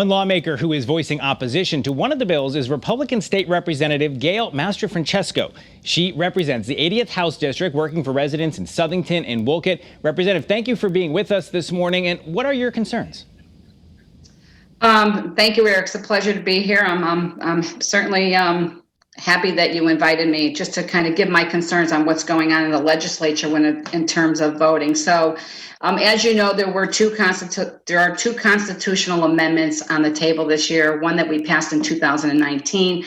One lawmaker who is voicing opposition to one of the bills is Republican State Representative Gale Mastrofrancesco. She represents the 80th House District, working for residents in Southington and Wolcott. Representative, thank you for being with us this morning. And what are your concerns? Thank you, Eric. It's a pleasure to be here. I'm certainly happy that you invited me just to kind of give my concerns on what's going on in the legislature in terms of voting. So, as you know, there are two constitutional amendments on the table this year. One that we passed in 2019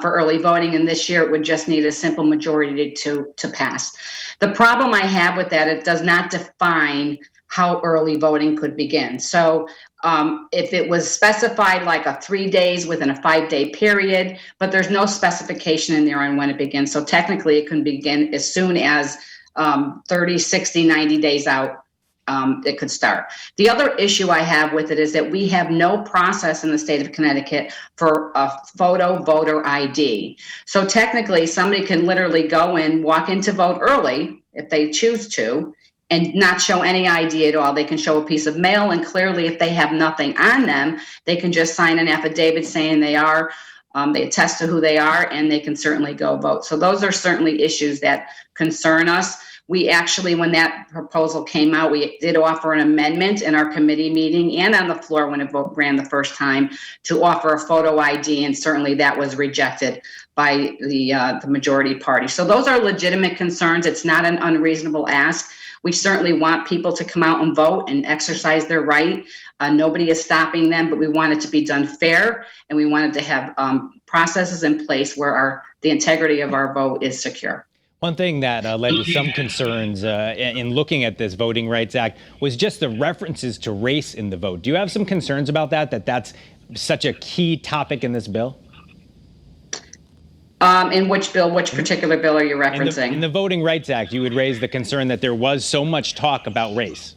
for early voting, and this year it would just need a simple majority to pass. The problem I have with that, it does not define how early voting could begin. So if it was specified like a 3 days within a 5-day period, but there's no specification in there on when it begins. So technically it can begin as soon as 30, 60, 90 days out. It could start. The other issue I have with it is that we have no process in the state of Connecticut for a photo voter ID. So technically somebody can literally go and walk in to vote early if they choose to, and not show any ID at all. They can show a piece of mail, and clearly if they have nothing on them, they can just sign an affidavit saying they attest to who they are, and they can certainly go vote. So those are certainly issues that concern us. We actually, when that proposal came out, we did offer an amendment in our committee meeting and on the floor when it ran the first time to offer a photo ID, and certainly that was rejected by the majority party. So those are legitimate concerns. It's not an unreasonable ask. We certainly want people to come out and vote and exercise their right. Nobody is stopping them, but we want it to be done fair, and we wanted to have processes in place where the integrity of our vote is secure. One thing that led to some concerns in looking at this Voting Rights Act was just the references to race in the vote. Do you have some concerns about that's such a key topic in this bill? In which bill? Which particular bill are you referencing? In the Voting Rights Act, you would raise the concern that there was so much talk about race.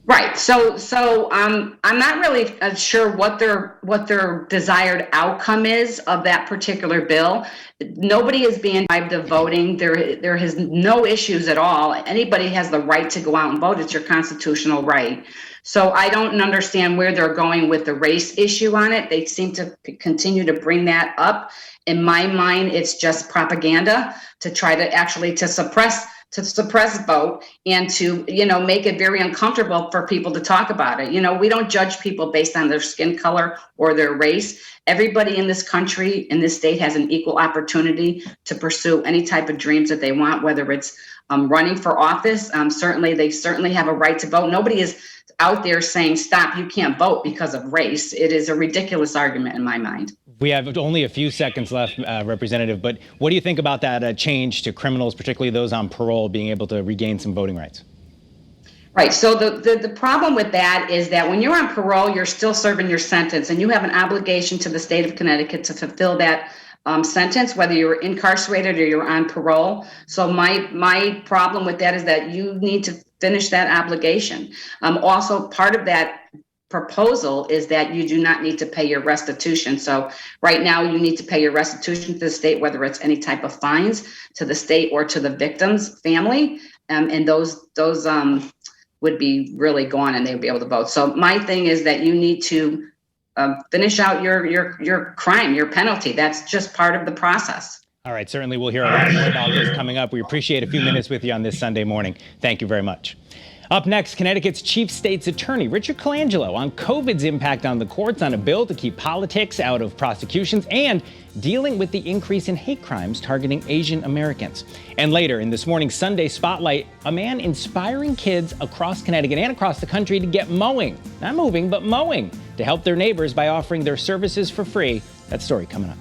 Right. So I'm not really sure what their desired outcome is of that particular bill. Nobody is being deprived of voting. There has no issues at all. Anybody has the right to go out and vote. It's your constitutional right. So I don't understand where they're going with the race issue on it. They seem to continue to bring that up. In my mind, it's just propaganda to try to actually suppress vote and to, make it very uncomfortable for people to talk about it. We don't judge people based on their skin color or their race. Everybody in this country, in this state, has an equal opportunity to pursue any type of dreams that they want, whether it's running for office. They certainly have a right to vote. Nobody is out there saying, stop, you can't vote because of race. It is a ridiculous argument in my mind. We have only a few seconds left, Representative, but what do you think about that change to criminals, particularly those on parole, being able to regain some voting rights? Right. So the problem with that is that when you're on parole, you're still serving your sentence, and you have an obligation to the state of Connecticut to fulfill that sentence, whether you're incarcerated or you're on parole. So my problem with that is that you need to finish that obligation. Also, part of that proposal is that you do not need to pay your restitution. So right now you need to pay your restitution to the state, whether it's any type of fines to the state or to the victim's family. And those would be really gone, and they would be able to vote. So my thing is that you need to finish out your crime, your penalty. That's just part of the process. All right. Certainly we'll hear a lot more about this coming up. We appreciate a few minutes with you on this Sunday morning. Thank you very much. Up next, Connecticut's Chief State's Attorney, Richard Colangelo, on COVID's impact on the courts on a bill to keep politics out of prosecutions and dealing with the increase in hate crimes targeting Asian Americans. And later in this morning's Sunday Spotlight, a man inspiring kids across Connecticut and across the country to get mowing, not moving, but mowing, to help their neighbors by offering their services for free. That story coming up.